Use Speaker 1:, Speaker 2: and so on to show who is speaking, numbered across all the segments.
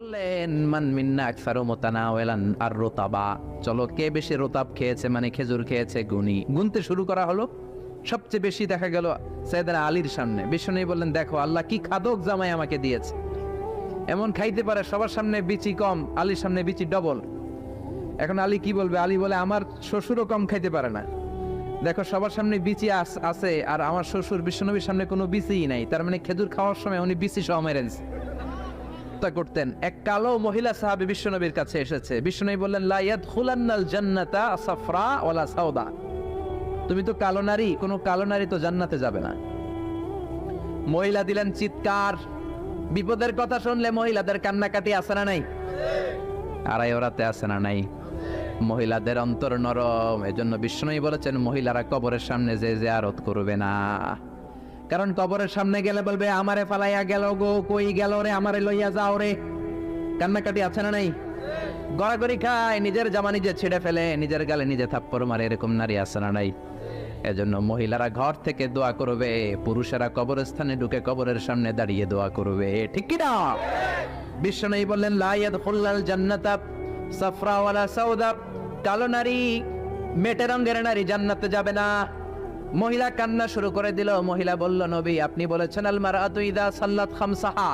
Speaker 1: বললেন মান মিন্না আকসারু মুতানাওয়ালান আর রুতাবা, চলো কে বেশি রুতাব খেয়েছে মানে খেজুর খেয়েছে গুনি। গুনতে শুরু করা হলো। সবচেয়ে বেশি দেখা গেল সাইয়েদনা আলীর সামনে। বিষ্ণু বললেন, দেখো আল্লাহ কি খাদক জামাই আমাকে দিয়েছে, এমন খাইতে পারে, সবার সামনে বিচি কম, আলীর সামনে বিচি ডবল। এখন আলী কি বলবে? আলী বলে, আমার শ্বশুরও কম খাইতে পারে না, দেখো সবার সামনে বিচি আছে আর আমার শ্বশুর বিশ্বনবীর সামনে কোনো বিচিই নাই, তার মানে খেজুর খাওয়ার সময় উনি বিচি সহ মেরেছে করতেন। এক কালো মহিলা সাহাবী বিশ্বনবীর কাছে এসেছে। বিশ্বনবী বললেন, লা ইয়াদখুলান্নাল জান্নাতা সাফরা ওয়ালা সাউদা, তুমি তো কালো নারী, কোনো কালো নারী তো জান্নাতে যাবে না। মহিলা দিলেন চিৎকার। বিপদের কথা শুনলে মহিলাদের কান্নাকাটি আছে না নাই? আড়াই ওরাতে আছে না নাই? মহিলাদের অন্তর নরম, এজন্য বিশ্বনবী বলেছেন মহিলারা কবরের সামনে যে জিয়ারত করবে না, কারণ কবরের সামনে গেলে বলবে আমারে ফালাইয়া গেল গো, কই গেল রে, আমারে লইয়া যাও রে। কান্নাকাটি আছে না নাই? গড়াগড়ি খায়, নিজের জামা নিজে ছিঁড়ে ফেলে, নিজের গালে নিজে থাপ্পড় মারে, এরকম নারী আছে না নাই? এজন্য মহিলারা ঘর থেকে দোয়া করবে, পুরুষেরা কবরস্থানে ঢুকে কবরের সামনে দাঁড়িয়ে দোয়া করবে, ঠিক কি না? বিশ্বনবী বললেন, লা ইয়াদখুলাল জান্নাতা সাফরা ওয়ালা সাউদা, কালো নারী, মেটে রঙের নারী জান্নাতে যাবে না। মহিলা কান্না শুরু করে দিল। মহিলা বলল, নবী আপনি বলেছেন আল মারআতু ইযা সাল্লাত খামসাহা,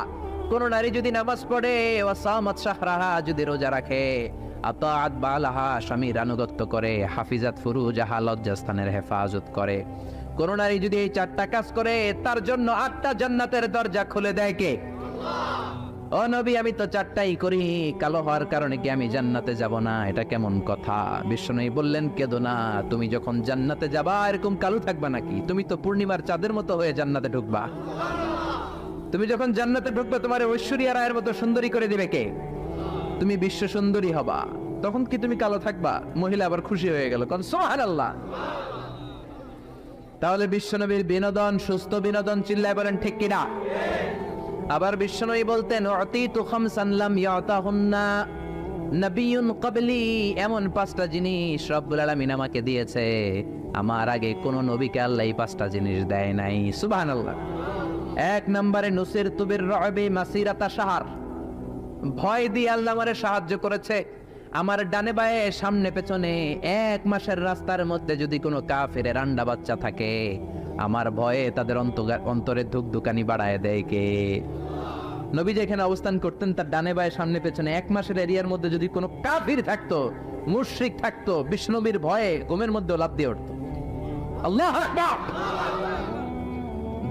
Speaker 1: কোন নারী যদি নামাজ পড়ে, ওয়া সামাত শাহরাহা, যদি রোজা রাখে, আতাআত বালাহা, স্বামীর আনুগত্য করে, হাফিজাত ফুরুজাহা, লজ্জাস্থানের হেফাজত করে, কোন নারী যদি এই চারটা কাজ করে, তার জন্য 8টা জান্নাতের দরজা খুলে দেয় কে? ও নবী আমি তো 4টাই করি, কালো হওয়ার কারণে কি আমি জান্নাতে যাব না? এটা কেমন কথা? বিশ্বনবী বললেন, কেঁদো না, তুমি যখন জান্নাতে যাবা এরকম কালো থাকবা নাকি? তুমি তো পূর্ণিমার চাঁদের মতো হয়ে জান্নাতে ঢুকবা। তুমি যখন জান্নাতে ঢুকবে তোমার ঐশ্বরিয়া রায়ের মতো সুন্দরী করে দিবে কে? তুমি বিশ্ব সুন্দরী হবা, তখন কি তুমি কালো থাকবা? মহিলা আবার খুশি হয়ে গেল, কারণ সুবহানাল্লাহ। তাহলে বিশ্বনবীর বিনোদন সুস্থ বিনোদন, চিল্লায় বলেন ঠিক কিনা? আবার বিশ্বনবী বলতেন, উতিতু খামসান লাম ইয়াতাহুন্না নাবিয়্যুন ক্বাবলি, এমন 5টা জিনিস রব্বুল আলামিন আমাকে দিয়েছে, আমার আগে কোন নবীকে আল্লাহ এই 5টা জিনিস দেয় নাই। সুবহানাল্লাহ। 1 নম্বরে নুসিরতু বির-রু'বি মাসিরাতা শাহর, ভয় দিয়ে আল্লাহ আমারে সাহায্য করেছে। আমার ডানে বায়ে সামনে পেছনে 1 মাসের রাস্তার মধ্যে যদি কোনো কাফেরের আন্ডা বাচ্চা থাকে, আমার ভয়ে তাদের অন্তরে ধুকধুকানি বাড়ায় দেয় কে? নবী যেখানে অবস্থান করতেন তার ডানে বায়ে সামনে পেছনে 1 মাসের এরিয়ার মধ্যে যদি কোনো কাফির থাকতো, মুশরিক থাকতো, বিষ্ণুবীর ভয়ে ঘুমের মধ্যে লাফ দিয়ে উঠতো। আল্লাহু আকবার।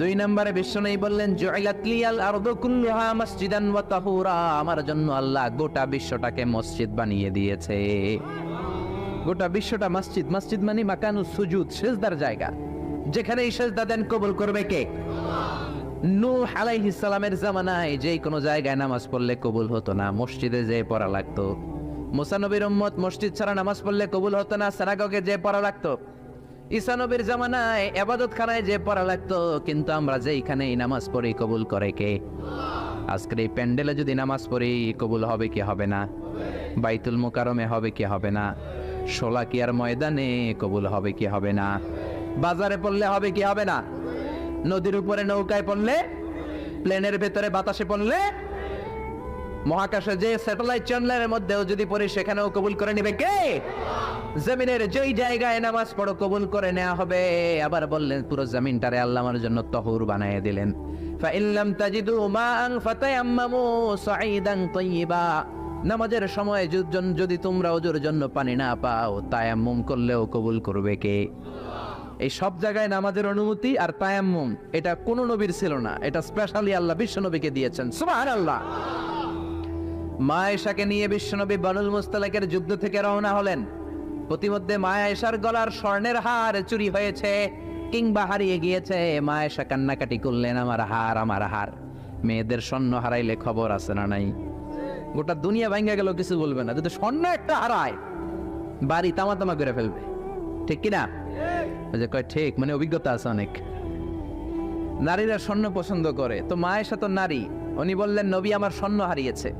Speaker 1: 2 নম্বরে বিশ্বনবী বললেন, জুইলাত লিয়াল আরদু কুল্লুহা মাসজিদান ওয়া তাহুরা, আমার জন্য আল্লাহ গোটা বিশ্বটাকে মসজিদ বানিয়ে দিয়েছে। গোটা বিশ্বটা মসজিদ। মসজিদ মানে মাকানুস সুজুদ, সিজদার জায়গা, যেখানে সিজদা দেন কবুল করবে কে? নূহ আলাইহিস সালামের জামানায় যেই কোনো জায়গায় নামাজ পড়লে কবুল হতো না, মসজিদে যেয়ে পড়া লাগতো। মুসা নবীর উম্মত মসজিদ ছাড়া নামাজ পড়লে কবুল হতো না, সিনাগগে যেয়ে পড়া লাগতো। ঈসা নবীর জামানায় ইবাদতখানায় যে পড়া লাগতো, কিন্তু আমরা যেইখানেই নামাজ পড়ি কবুল করে কে? আজকের এই প্যান্ডেলে যদি নামাজ পড়ি কবুল হবে কি হবে না? বাইতুল মুকাররমে হবে কি হবে না? শোলাকিয়ার ময়দানে কবুল হবে কি হবে না? বাজারে পড়লে হবে কি হবে না? নদীর উপরে নৌকায় পড়লে, প্লেনের ভেতরে বাতাসে পড়লে, মহাকাশে যে স্যাটেলাইট চ্যানেলের মধ্যেও যদি পড়ি সেখানেও কবুল করে নেবে কে? জমিনের যেই জায়গায় নামাজ পড়ো কবুল করে নেওয়া হবে। আবার বললেন পুরো জমিনটারে আল্লাহ আমার জন্য তহুর বানিয়ে দিলেন। ফাইল্লাম তাজিদু মাআন ফাতায়াম্মামু সাঈদান তাইয়্যিবা, নামাজের সময় যদি তোমরা ওযুর জন্য পানি না পাও, তায়াম্মুম করলেও কবুল করবে কে? এই সব জায়গায় নামাজের অনুমতি আর তায়াম্মুম, এটা কোন নবীর ছিল না, এটা স্পেশালি আল্লাহ বিশ্ব নবীকে দিয়েছেন। সুবহানাল্লাহ। মা আয়েশাকে নিয়ে বিশ্বনবী বানুল মুস্তালাকের যুদ্ধ থেকে রওনা হলেন। প্রতিমধ্যে মা আয়েশার গলার স্বর্ণের হার চুরি হয়েছে কিংবা হারিয়ে গিয়েছে। মা আয়েশা কান্নাকাটি করলেন, আমার হার, আমার হার। মেয়েদের স্বর্ণ হারাইলে খবর আছে না নাই? গোটা দুনিয়া ভাঙ্গা গেল কিছু বলবে না, যদি স্বর্ণ একটা হারায় বাড়ি তামা তামা করে ফেলবে, ঠিক কিনা? যে কয় ঠিক, মানে অভিজ্ঞতা আছে অনেক। নারীরা স্বর্ণ পছন্দ করে, তো মা আয়েশা তো নারী, উনি বললেন নবী আমার স্বর্ণ হারিয়েছে।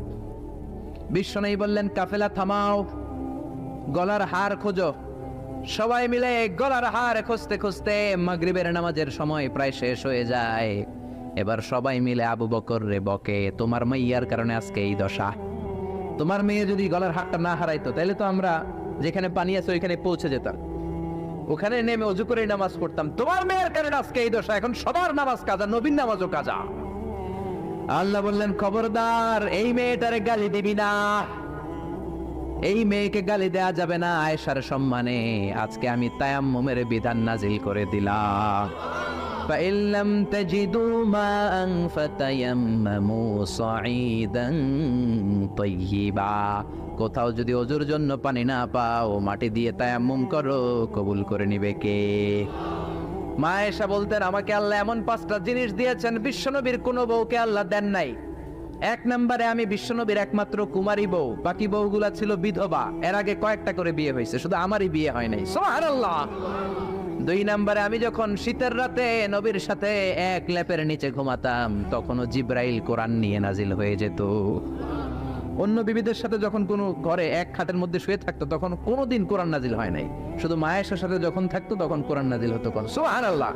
Speaker 1: বিশ্বনবী বললেন কাফেলা থামাও, গলার হার খোঁজো। সবাই মিলে গলার হার খুঁজতে খুঁজতে মাগরিবের নামাজের সময় প্রায় শেষ হয়ে যায়। এবার সবাই মিলে আবু বকর রে বকে, তোমার মাইয়ার কারণে আজকে এই দশা। তোমার মেয়ে যদি গলার হাতটা না হারাইতো তাহলে তো আমরা যেখানে পানি আছে ওইখানে পৌঁছে যেতাম, ওখানে নেমে অজু করে নামাজ পড়তাম। তোমার মেয়ের কারণে আজকে এই দশা, এখন সবার নামাজ কাজা, নবীন নামাজও কাজা। আল্লাহ বললেন, খবরদার এই মেয়েটারে গালি দিবি না, এই মেয়েকে গালি দেয়া যাবে না। আয়েশার সম্মানে আজকে আমি তায়াম্মুমের বিধান নাজিল করে দিলাম। فإن لم تجدوا ماء فتيمموا صعيدا طيبا, কোথাও যদি ওজুর জন্য পানি না পাও, মাটি দিয়ে তায়াম্মুম করো, কবুল করে নিবে কে? মা আয়েশা বলতেন, আমাকে আল্লাহ এমন 5টা জিনিস দিয়েছেন বিশ্বনবীর কোন বউকে আল্লাহ দেন নাই। 1 নম্বরে আমি বিশ্বনবীর একমাত্র কুমারী বউ, বাকি বউগুলা ছিল বিধবা, এর আগে কয়েকটা করে বিয়ে হয়েছে, শুধু আমারই বিয়ে হয় নাই। সুবহানাল্লাহ। 2 নম্বরে আমি যখন শীতের রাতে নবীর সাথে এক লেপের নিচে ঘুমাতাম, তখনও জিব্রাইল কোরআন নিয়ে নাজিল হয়ে যেত। অন্য বিবিদের সাথে যখন কোনো ঘরে এক খাটের মধ্যে শুয়ে থাকতো তখন কোনোদিন কোরআন নাজিল হয় নাই, শুধু মা আয়েশার সাথে যখন থাকতো তখন কোরআন নাজিল হতো। সুবহানাল্লাহ।